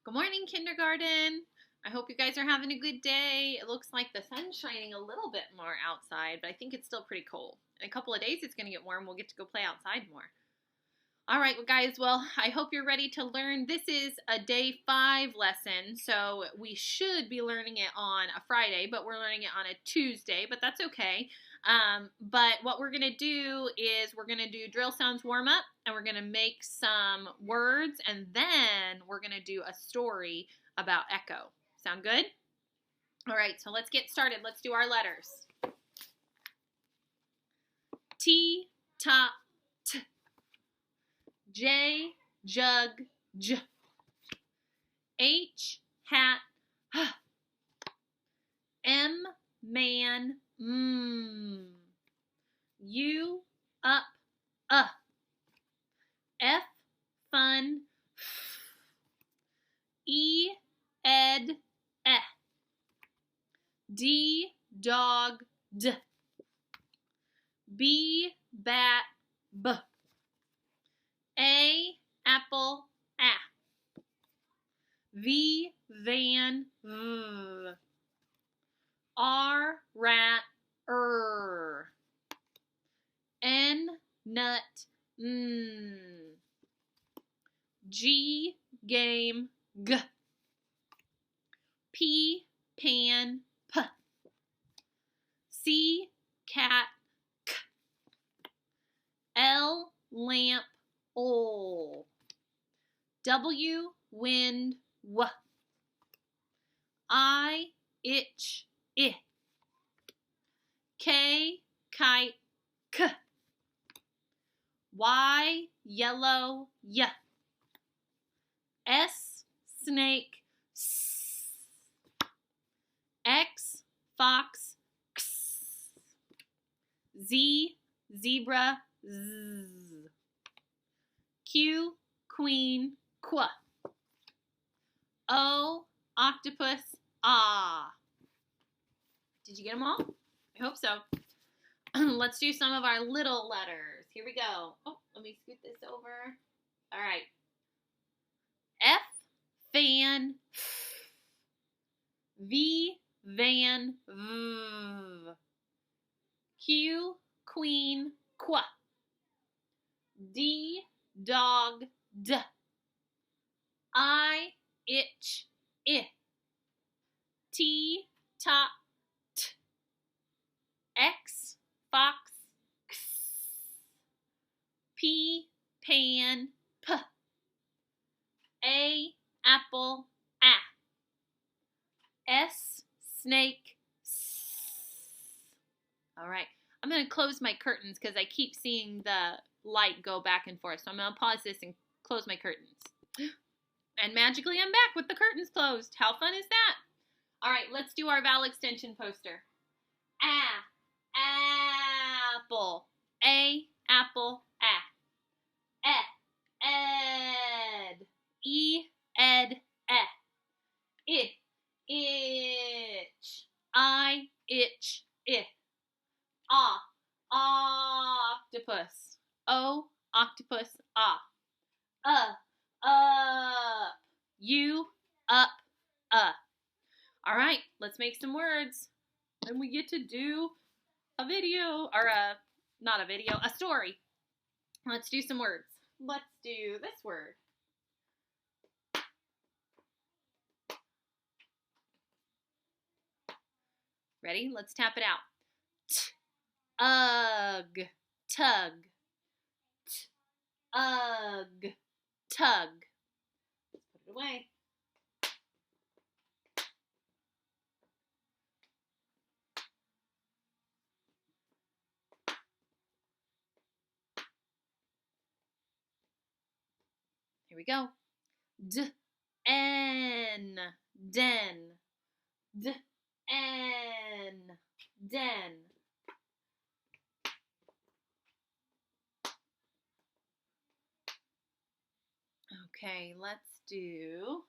Good morning, kindergarten. I hope you guys are having a good day. It looks like the sun's shining a little bit more outside, but I think it's still pretty cold. In a couple of days, it's going to get warm. We'll get to go play outside more. All right, well, guys, I hope you're ready to learn. This is a day 5 lesson, so we should be learning it on a Friday, but we're learning it on a Tuesday, but that's okay. But what we're going to do is we're going to do drill sounds warm up, and we're going to make some words, and then we're going to do a story about echo. Sound good? All right, so let's get started. Let's do our letters. T, top, t. J, jug, j. H, hat, h. M, man, mm. U, up, F, fun, f. E, ed, eh. D, dog, d. B, bat, b. A, apple, a. V, van, v. R, rat, N, nut, n. G, game, g. P, pan, p. C, cat, k. L, lamp, ol. W, wind, w. I, itch, I. K, kite, k. Y, yellow, y. S, snake, s. X, fox, x. Z, zebra, z. Q, queen, qu. O, octopus, ah. Did you get them all? I hope so. Let's do some of our little letters. Here we go. Oh, let me scoot this over. All right. F, fan, f. V, van, v. Q, queen, qu. D, dog, d. I, itch, I. T, top, t. X, fox, x. P, pan, p. A, apple, a. S, snake, s. All right, I'm going to close my curtains because I keep seeing the light go back and forth. So I'm going to pause this and close my curtains. And magically I'm back with the curtains closed. How fun is that? All right, let's do our vowel extension poster. Apple. A, apple, a. Ed. E, ed, I, itch. I, itch, I. Octopus. O, octopus, ah. Up. U, up, All right, let's make some words. Then we get to do a video, or not a video, a story. Let's do some words. Let's do this word. Ready? Let's tap it out. Ugh, tug. Ugh, tug. Let's put it away. Here we go. D-N, den. D-N, den. Okay, let's do,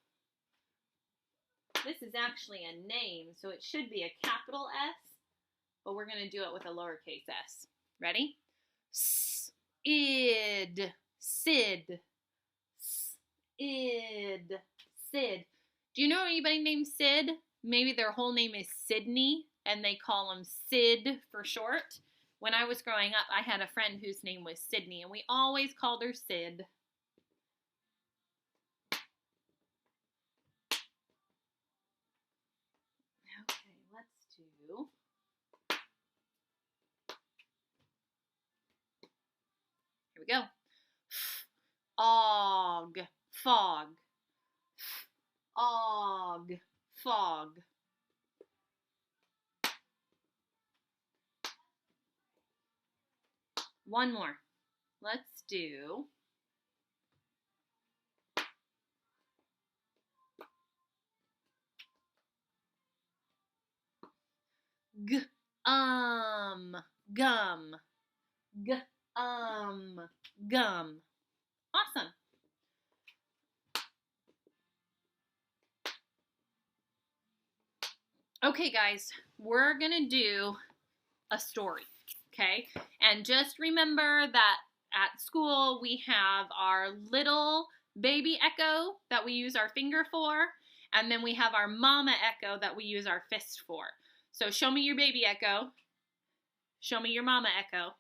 this is actually a name, so it should be a capital S, but we're going to do it with a lowercase s. Ready? Id, Sid. Id, Sid. Do you know anybody named Sid? Maybe their whole name is Sydney, and they call him Sid for short. When I was growing up, I had a friend whose name was Sydney, and we always called her Sid. Okay, let's do... Here we go. Og, fog. Og, fog. One more. Let's do g, gum. G, gum. Awesome. Okay, guys, we're gonna do a story, okay? And just remember that at school we have our little baby echo that we use our finger for, and then we have our mama echo that we use our fist for. So show me your baby echo. Show me your mama echo.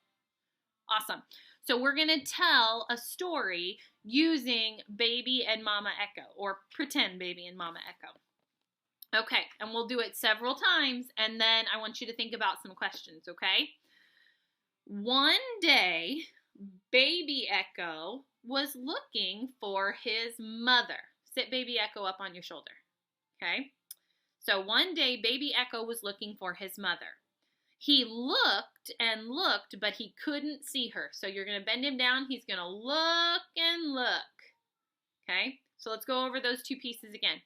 Awesome. So we're going to tell a story using baby and mama echo, or pretend baby and mama echo. Okay, and we'll do it several times, and then I want you to think about some questions, okay? One day, baby echo was looking for his mother. Sit baby echo up on your shoulder, okay? So one day, baby echo was looking for his mother. He looked and looked, but he couldn't see her. So you're going to bend him down. He's going to look and look. Okay? So let's go over those two pieces again.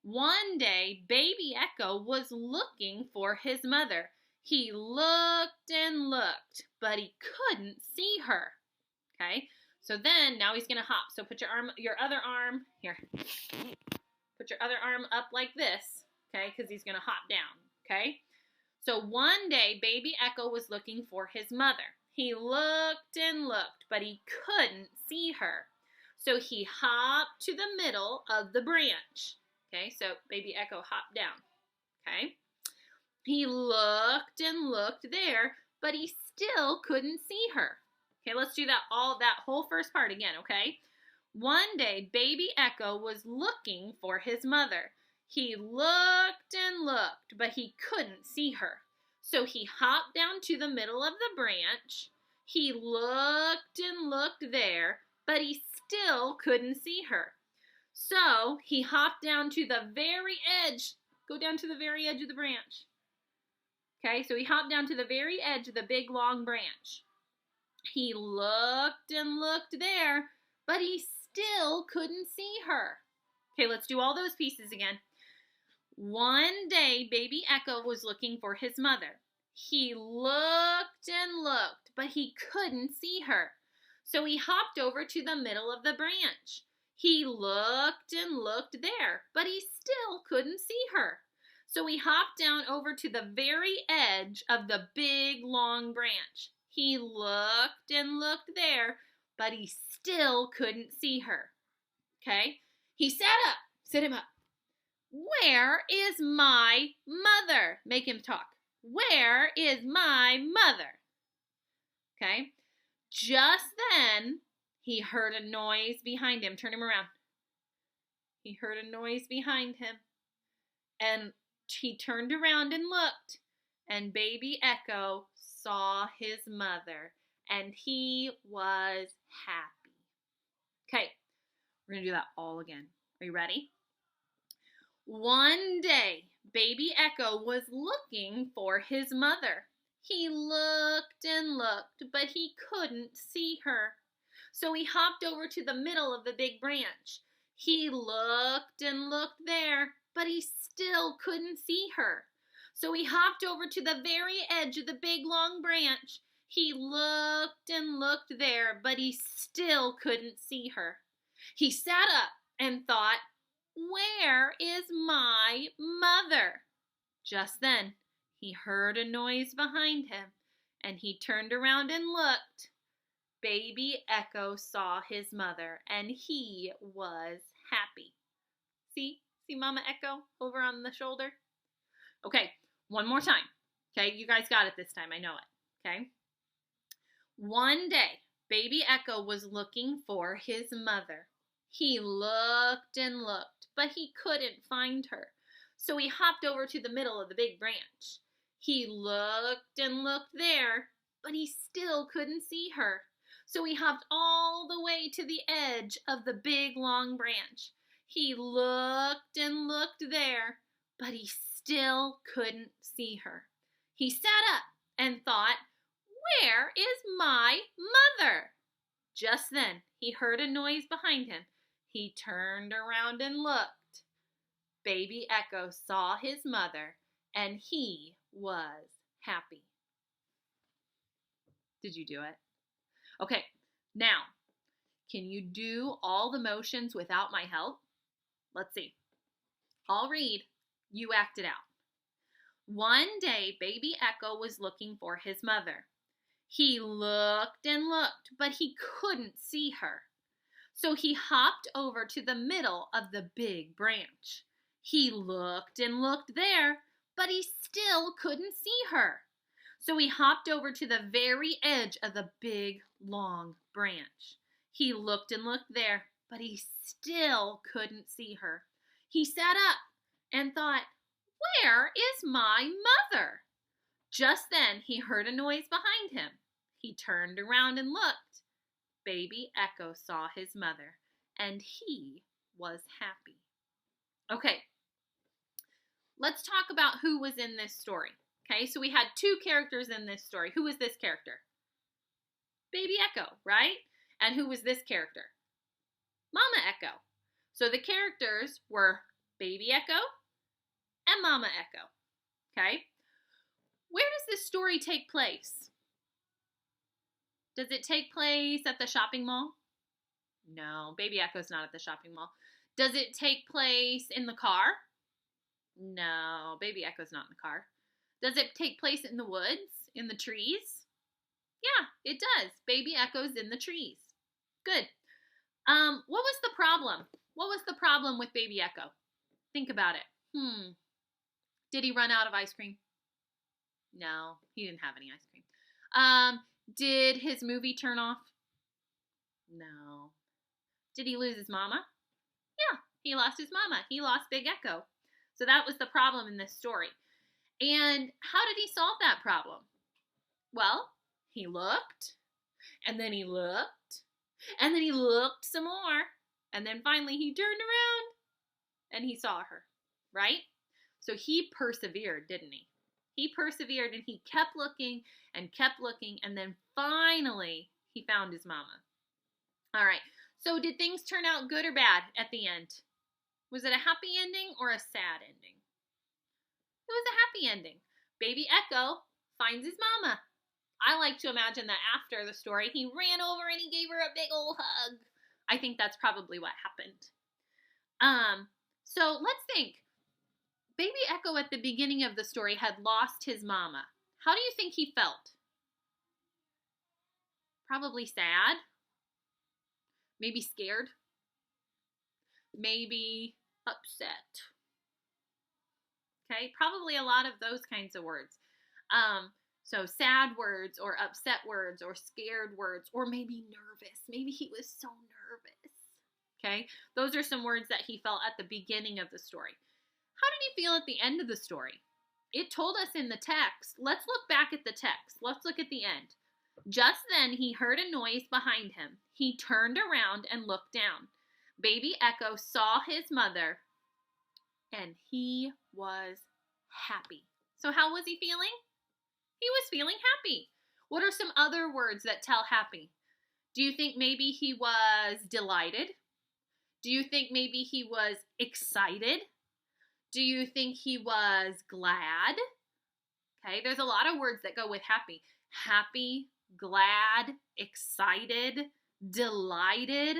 One day, baby echo was looking for his mother. He looked and looked, but he couldn't see her. Okay? So then, now he's going to hop. So put your other arm, here. Put your other arm up like this, okay? Because he's going to hop down, okay? So one day, baby echo was looking for his mother. He looked and looked, but he couldn't see her. So he hopped to the middle of the branch. Okay, so baby echo hopped down. Okay. He looked and looked there, but he still couldn't see her. Okay, let's do that whole first part again, okay? One day, baby echo was looking for his mother. He looked and looked, but he couldn't see her. So he hopped down to the middle of the branch. He looked and looked there, but he still couldn't see her. So he hopped down to the very edge. Go down to the very edge of the branch. Okay, so he hopped down to the very edge of the big long branch. He looked and looked there, but he still couldn't see her. Okay, let's do all those pieces again. One day, baby echo was looking for his mother. He looked and looked, but he couldn't see her. So he hopped over to the middle of the branch. He looked and looked there, but he still couldn't see her. So he hopped down over to the very edge of the big long branch. He looked and looked there, but he still couldn't see her. Okay? He sat up. Sit him up. Where is my mother? Make him talk. Where is my mother? Okay? Just then, he heard a noise behind him. Turn him around. He heard a noise behind him. And he turned around and looked. And baby echo saw his mother. And he was happy. Okay, we're going to do that all again. Are you ready? One day, baby echo was looking for his mother. He looked and looked, but he couldn't see her. So he hopped over to the middle of the big branch. He looked and looked there, but he still couldn't see her. So he hopped over to the very edge of the big long branch. He looked and looked there, but he still couldn't see her. He sat up and thought, where is my mother? Just then, he heard a noise behind him, and he turned around and looked. Baby echo saw his mother, and he was happy. See Mama Echo over on the shoulder? Okay, one more time. Okay, you guys got it this time. I know it. Okay. One day, baby Echo was looking for his mother. He looked and looked, but he couldn't find her. So he hopped over to the middle of the big branch. He looked and looked there, but he still couldn't see her. So he hopped all the way to the edge of the big long branch. He looked and looked there, but he still couldn't see her. He sat up and thought, "Where is my mother?" Just then, he heard a noise behind him. He turned around and looked. Baby Echo saw his mother, and he was happy. Did you do it? Okay, now, can you do all the motions without my help? Let's see. I'll read. You act it out. One day, baby Echo was looking for his mother. He looked and looked, but he couldn't see her. So he hopped over to the middle of the big branch. He looked and looked there, but he still couldn't see her. So he hopped over to the very edge of the big, long branch. He looked and looked there, but he still couldn't see her. He sat up and thought, "Where is my mother?" Just then he heard a noise behind him. He turned around and looked. Baby Echo saw his mother, and he was happy. Okay, let's talk about who was in this story. Okay, so we had two characters in this story. Who was this character? Baby Echo, right? And who was this character? Mama Echo. So the characters were Baby Echo and Mama Echo. Okay? Where does this story take place? Does it take place at the shopping mall? No, Baby Echo's not at the shopping mall. Does it take place in the car? No, Baby Echo's not in the car. Does it take place in the woods? In the trees? Yeah, it does. Baby Echo's in the trees. Good. What was the problem? What was the problem with Baby Echo? Think about it. Did he run out of ice cream? No, he didn't have any ice cream. Did his movie turn off? No. Did he lose his mama? Yeah, he lost his mama. He lost Big Echo. So that was the problem in this story. And how did he solve that problem? Well, he looked, and then he looked, and then he looked some more, and then finally he turned around, and he saw her, right? So he persevered, didn't he? He persevered, and he kept looking, and then finally he found his mama. All right, so did things turn out good or bad at the end? Was it a happy ending or a sad ending? It was a happy ending. Baby Echo finds his mama. I like to imagine that after the story, he ran over and he gave her a big old hug. I think that's probably what happened. So let's think. Baby Echo at the beginning of the story had lost his mama. How do you think he felt? Probably sad. Maybe scared. Maybe upset. Okay, probably a lot of those kinds of words. So sad words or upset words or scared words or maybe nervous. Maybe he was so nervous. Okay, those are some words that he felt at the beginning of the story. How did he feel at the end of the story? It told us in the text. Let's look back at the text. Let's look at the end. Just then he heard a noise behind him. He turned around and looked down. Baby Echo saw his mother, and he was happy. So how was he feeling? He was feeling happy. What are some other words that tell happy? Do you think maybe he was delighted? Do you think maybe he was excited? Do you think he was glad? Okay, there's a lot of words that go with happy. Happy, glad, excited, delighted.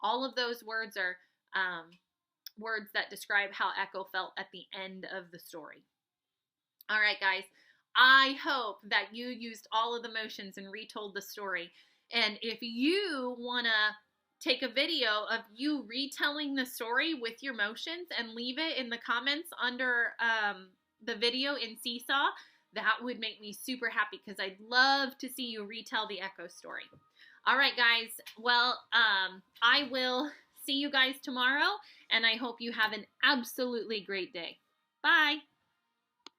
All of those words are words that describe how Echo felt at the end of the story. All right, guys. I hope that you used all of the motions and retold the story. And if you want to take a video of you retelling the story with your motions and leave it in the comments under the video in Seesaw. That would make me super happy because I'd love to see you retell the Echo story. All right, guys. Well, I will see you guys tomorrow, and I hope you have an absolutely great day. Bye.